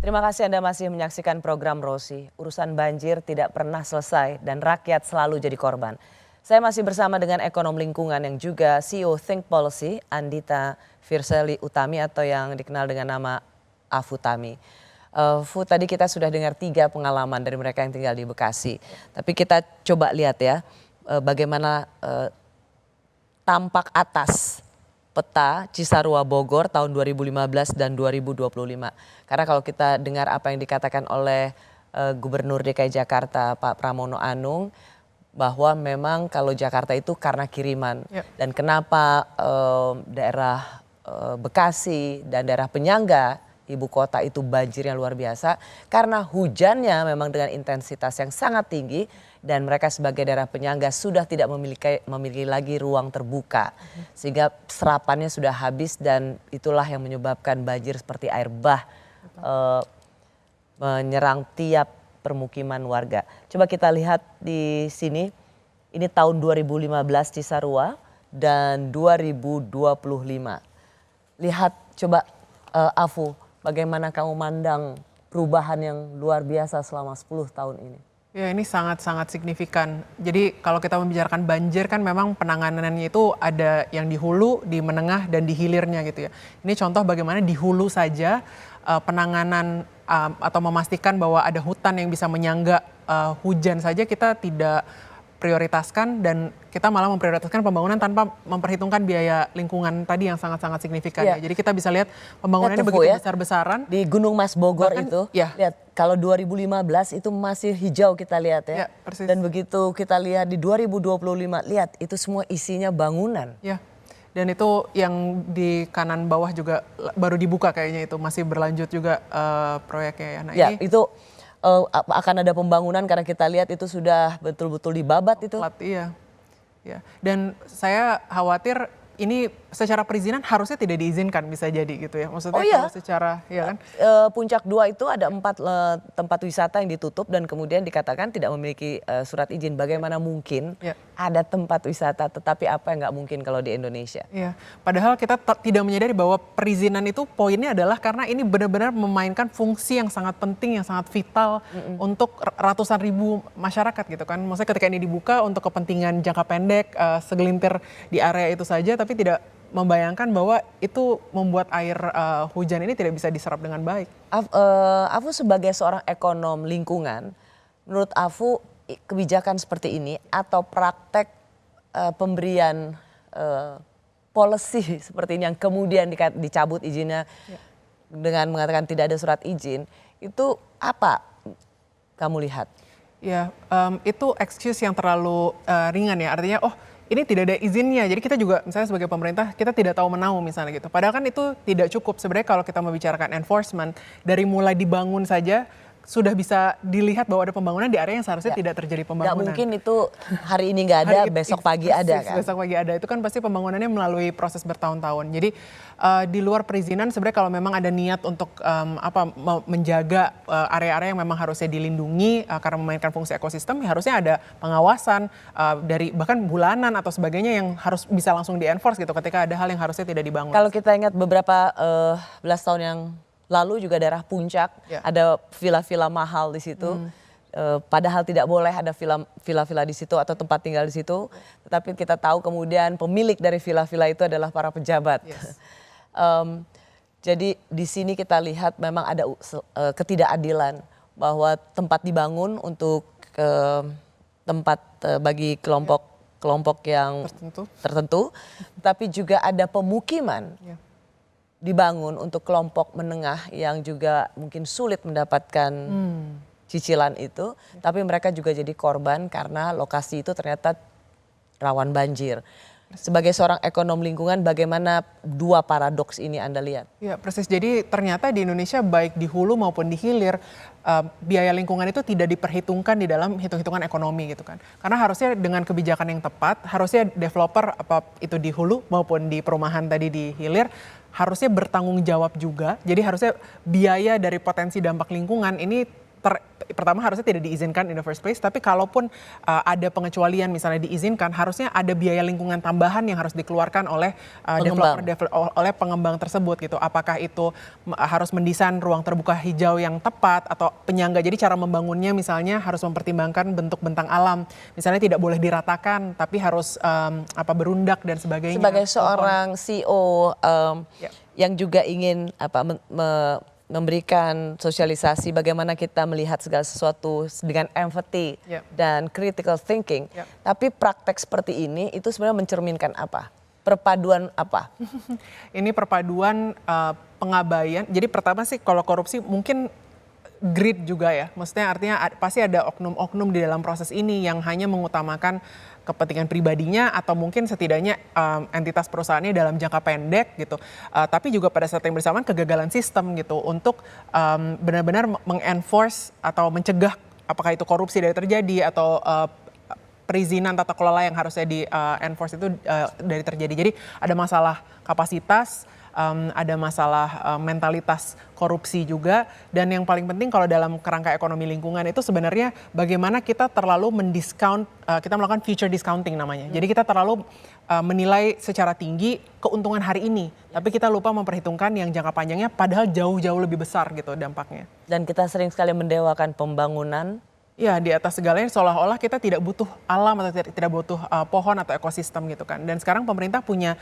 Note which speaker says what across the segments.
Speaker 1: Terima kasih Anda masih menyaksikan program Rosi. Urusan banjir tidak pernah selesai dan rakyat selalu jadi korban. Saya masih bersama dengan ekonom lingkungan yang juga CEO Think Policy, Andita Firseli Utami atau yang dikenal dengan nama Afu Tami. Fu, tadi kita sudah dengar 3 pengalaman dari mereka yang tinggal di Bekasi. Tapi kita coba lihat ya bagaimana tampak atas peta Cisarua Bogor tahun 2015 dan 2025. Karena kalau kita dengar apa yang dikatakan oleh Gubernur DKI Jakarta Pak Pramono Anung, bahwa memang kalau Jakarta itu karena kiriman. Dan kenapa daerah Bekasi dan daerah penyangga ibu kota itu banjirnya luar biasa. Karena hujannya memang dengan intensitas yang sangat tinggi. Dan mereka sebagai daerah penyangga sudah tidak memiliki lagi ruang terbuka. Sehingga serapannya sudah habis dan itulah yang menyebabkan banjir seperti air bah menyerang tiap permukiman warga. Coba kita lihat di sini, ini tahun 2015 Cisarua dan 2025. Lihat coba Afu, bagaimana kamu mandang perubahan yang luar biasa selama 10 tahun ini?
Speaker 2: Ya, ini sangat-sangat signifikan. Jadi kalau kita membicarakan banjir kan memang penanganannya itu ada yang di hulu, di menengah, dan di hilirnya gitu ya. Ini contoh bagaimana di hulu saja penanganan atau memastikan bahwa ada hutan yang bisa menyangga hujan saja kita tidak prioritaskan dan kita malah memprioritaskan pembangunan tanpa memperhitungkan biaya lingkungan tadi yang sangat-sangat signifikan. Ya. Jadi kita bisa lihat pembangunannya begitu besar-besaran.
Speaker 1: Di Gunung Mas Bogor bahkan, itu, lihat kalau 2015 itu masih hijau kita lihat ya. Dan begitu kita lihat di 2025, lihat itu semua isinya bangunan.
Speaker 2: Ya. Dan itu yang di kanan bawah juga baru dibuka kayaknya itu masih berlanjut juga proyeknya ya. Nah,
Speaker 1: ini itu akan ada pembangunan karena kita lihat itu sudah betul-betul dibabat itu.
Speaker 2: Iya. Ya. Dan saya khawatir ini secara perizinan harusnya tidak diizinkan bisa jadi gitu ya. Maksudnya kalau secara ya kan.
Speaker 1: Puncak 2 itu ada 4 tempat wisata yang ditutup dan kemudian dikatakan tidak memiliki surat izin. Bagaimana mungkin ada tempat wisata tetapi apa yang nggak mungkin kalau di Indonesia?
Speaker 2: Ya, padahal kita tidak menyadari bahwa perizinan itu poinnya adalah karena ini benar-benar memainkan fungsi yang sangat penting, yang sangat vital untuk ratusan ribu masyarakat gitu kan. Maksudnya ketika ini dibuka untuk kepentingan jangka pendek, segelintir di area itu saja, tapi tidak membayangkan bahwa itu membuat air hujan ini tidak bisa diserap dengan baik.
Speaker 1: Afu sebagai seorang ekonom lingkungan, menurut Afu kebijakan seperti ini atau praktek pemberian policy seperti ini yang kemudian dicabut izinnya dengan mengatakan tidak ada surat izin, itu apa kamu lihat?
Speaker 2: Ya, itu excuse yang terlalu ringan ya, artinya ini tidak ada izinnya, jadi kita juga misalnya sebagai pemerintah kita tidak tahu menau misalnya gitu. Padahal kan itu tidak cukup sebenarnya kalau kita membicarakan enforcement dari mulai dibangun saja sudah bisa dilihat bahwa ada pembangunan di area yang seharusnya tidak terjadi pembangunan.
Speaker 1: Gak mungkin itu hari ini nggak ada, besok pagi ada kan?
Speaker 2: Besok pagi ada, itu kan pasti pembangunannya melalui proses bertahun-tahun. Jadi di luar perizinan sebenarnya kalau memang ada niat untuk menjaga area-area yang memang harusnya dilindungi karena memainkan fungsi ekosistem, ya harusnya ada pengawasan dari bahkan bulanan atau sebagainya yang harus bisa langsung di-enforce gitu ketika ada hal yang harusnya tidak dibangun.
Speaker 1: Kalau kita ingat beberapa belas tahun yang lalu juga daerah Puncak, ada villa-villa mahal di situ. Padahal tidak boleh ada villa-villa di situ atau tempat tinggal di situ. Tetapi kita tahu kemudian pemilik dari villa-villa itu adalah para pejabat. Jadi di sini kita lihat memang ada ketidakadilan bahwa tempat dibangun untuk tempat bagi kelompok yang tertentu. Tapi juga ada pemukiman dibangun untuk kelompok menengah yang juga mungkin sulit mendapatkan cicilan itu, tapi mereka juga jadi korban karena lokasi itu ternyata rawan banjir. Sebagai seorang ekonom lingkungan, bagaimana dua paradoks ini Anda lihat?
Speaker 2: Ya, persis. Jadi ternyata di Indonesia baik di hulu maupun di hilir biaya lingkungan itu tidak diperhitungkan di dalam hitung-hitungan ekonomi gitu kan. Karena harusnya dengan kebijakan yang tepat, harusnya developer apa itu di hulu maupun di perumahan tadi di hilir harusnya bertanggung jawab juga. Jadi harusnya biaya dari potensi dampak lingkungan ini pertama harusnya tidak diizinkan in the first place, tapi kalaupun ada pengecualian misalnya diizinkan, harusnya ada biaya lingkungan tambahan yang harus dikeluarkan oleh oleh pengembang tersebut gitu. Apakah itu harus mendesain ruang terbuka hijau yang tepat atau penyangga. Jadi cara membangunnya misalnya harus mempertimbangkan bentuk bentang alam. Misalnya tidak boleh diratakan, tapi harus berundak dan sebagainya.
Speaker 1: Sebagai seorang CEO yang juga ingin memberikan sosialisasi bagaimana kita melihat segala sesuatu dengan empathy dan critical thinking. Tapi praktek seperti ini itu sebenarnya mencerminkan apa? Perpaduan apa?
Speaker 2: Ini perpaduan pengabaian. Jadi pertama sih kalau korupsi mungkin greed juga ya. Maksudnya artinya pasti ada oknum-oknum di dalam proses ini yang hanya mengutamakan kepentingan pribadinya atau mungkin setidaknya entitas perusahaannya dalam jangka pendek gitu. Tapi juga pada saat yang bersamaan kegagalan sistem gitu untuk benar-benar mengenforce atau mencegah apakah itu korupsi dari terjadi atau perizinan tata kelola yang harusnya di-enforce itu dari terjadi. Jadi ada masalah kapasitas, ada masalah mentalitas korupsi juga, dan yang paling penting kalau dalam kerangka ekonomi lingkungan itu sebenarnya bagaimana kita terlalu mendiskount, kita melakukan future discounting namanya. Jadi kita terlalu menilai secara tinggi keuntungan hari ini, tapi kita lupa memperhitungkan yang jangka panjangnya padahal jauh-jauh lebih besar gitu dampaknya.
Speaker 1: Dan kita sering sekali mendewakan pembangunan.
Speaker 2: Ya, di atas segalanya seolah-olah kita tidak butuh alam atau tidak butuh pohon atau ekosistem gitu kan. Dan sekarang pemerintah punya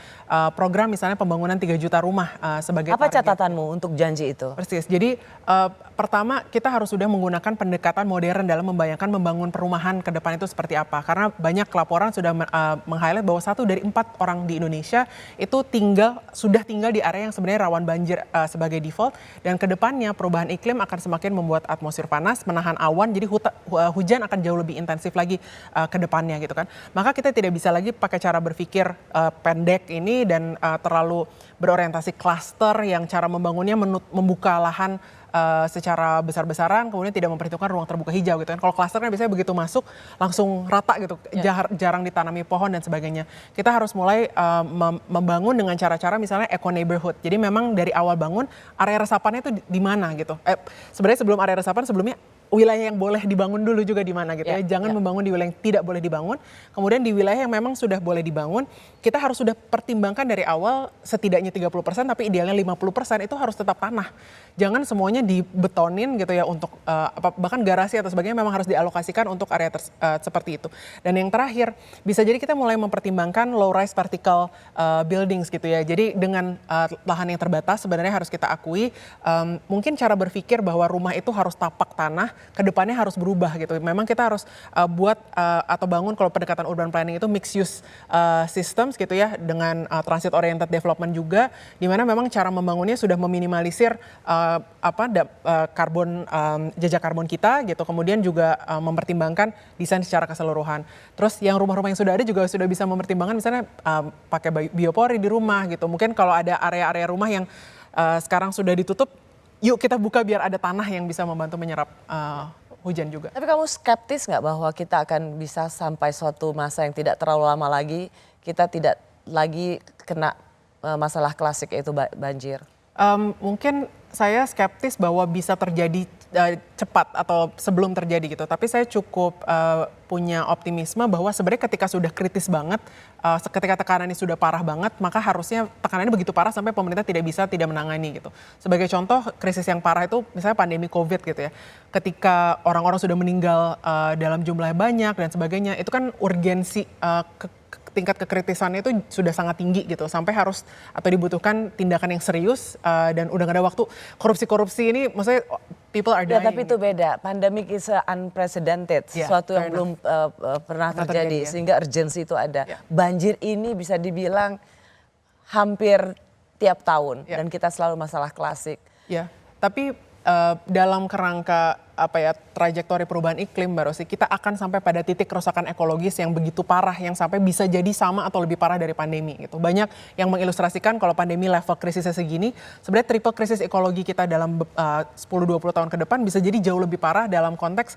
Speaker 2: program misalnya pembangunan 3 juta rumah sebagai
Speaker 1: Apa
Speaker 2: target.
Speaker 1: catatanmu untuk janji itu?
Speaker 2: Persis. Jadi pertama kita harus sudah menggunakan pendekatan modern dalam membayangkan membangun perumahan ke depan itu seperti apa. Karena banyak laporan sudah meng-highlight bahwa 1 dari 4 orang di Indonesia itu sudah tinggal di area yang sebenarnya rawan banjir sebagai default. Dan ke depannya perubahan iklim akan semakin membuat atmosfer panas, menahan awan, jadi hujan akan jauh lebih intensif lagi ke depannya gitu kan. Maka kita tidak bisa lagi pakai cara berpikir pendek ini dan terlalu berorientasi klaster yang cara membangunnya membuka lahan secara besar-besaran, kemudian tidak memperhitungkan ruang terbuka hijau gitu kan. Kalau klaster kan biasanya begitu masuk langsung rata gitu, jarang ditanami pohon dan sebagainya. Kita harus mulai membangun dengan cara-cara misalnya eco neighborhood. Jadi memang dari awal bangun area resapannya itu di mana gitu. Sebenarnya sebelum area resapan sebelumnya wilayah yang boleh dibangun dulu juga di mana gitu ya. Jangan membangun di wilayah yang tidak boleh dibangun. Kemudian di wilayah yang memang sudah boleh dibangun, kita harus sudah pertimbangkan dari awal setidaknya 30%, tapi idealnya 50% itu harus tetap tanah. Jangan semuanya dibetonin gitu ya untuk bahkan garasi atau sebagainya memang harus dialokasikan untuk area seperti itu. Dan yang terakhir, bisa jadi kita mulai mempertimbangkan low rise vertical buildings gitu ya. Jadi dengan lahan yang terbatas sebenarnya harus kita akui mungkin cara berpikir bahwa rumah itu harus tapak tanah kedepannya harus berubah gitu. Memang kita harus buat atau bangun kalau pendekatan urban planning itu mixed use systems gitu ya dengan transit oriented development juga, di mana memang cara membangunnya sudah meminimalisir jejak karbon kita gitu. Kemudian juga mempertimbangkan desain secara keseluruhan. Terus yang rumah-rumah yang sudah ada juga sudah bisa mempertimbangkan misalnya pakai biopori di rumah gitu. Mungkin kalau ada area-area rumah yang sekarang sudah ditutup, yuk kita buka biar ada tanah yang bisa membantu menyerap hujan juga.
Speaker 1: Tapi kamu skeptis nggak bahwa kita akan bisa sampai suatu masa yang tidak terlalu lama lagi, kita tidak lagi kena masalah klasik yaitu banjir?
Speaker 2: Mungkin saya skeptis bahwa bisa terjadi cepat atau sebelum terjadi gitu. Tapi saya cukup punya optimisme bahwa sebenarnya ketika sudah kritis banget, ketika tekanannya sudah parah banget, maka harusnya tekanannya begitu parah sampai pemerintah tidak menangani gitu. Sebagai contoh krisis yang parah itu misalnya pandemi COVID gitu ya. Ketika orang-orang sudah meninggal dalam jumlah banyak dan sebagainya, itu kan urgensi tingkat kekritisannya itu sudah sangat tinggi gitu, sampai harus atau dibutuhkan tindakan yang serius dan udah gak ada waktu. Korupsi ini maksudnya people are dying.
Speaker 1: Ya, tapi itu beda, pandemic is unprecedented, sesuatu yang belum pernah terjadi sehingga urgensi itu ada. Banjir ini bisa dibilang hampir tiap tahun dan kita selalu masalah klasik.
Speaker 2: Ya, tapi dalam kerangka trajektori perubahan iklim, Mbak Rosi, kita akan sampai pada titik kerusakan ekologis yang begitu parah, yang sampai bisa jadi sama atau lebih parah dari pandemi gitu. Banyak yang mengilustrasikan kalau pandemi level krisisnya segini, sebenarnya triple krisis ekologi kita dalam 10-20 tahun ke depan bisa jadi jauh lebih parah dalam konteks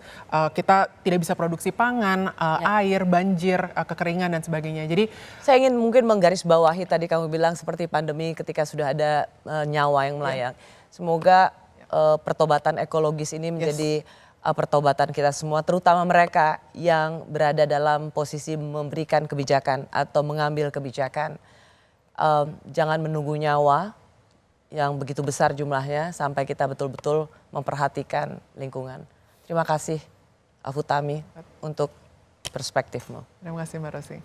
Speaker 2: kita tidak bisa produksi pangan, air, banjir, kekeringan dan sebagainya. Jadi saya
Speaker 1: ingin mungkin menggarisbawahi tadi kamu bilang seperti pandemi ketika sudah ada nyawa yang melayang. Semoga pertobatan ekologis ini menjadi pertobatan kita semua, terutama mereka yang berada dalam posisi memberikan kebijakan atau mengambil kebijakan. Jangan menunggu nyawa yang begitu besar jumlahnya sampai kita betul-betul memperhatikan lingkungan. Terima kasih Afutami untuk perspektifmu.
Speaker 2: Terima kasih Mbak Rosi.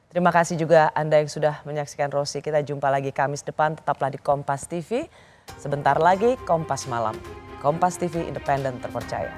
Speaker 1: Terima kasih juga Anda yang sudah menyaksikan Rosi. Kita jumpa lagi Kamis depan, tetaplah di Kompas TV. Sebentar lagi Kompas Malam. Kompas TV independen terpercaya.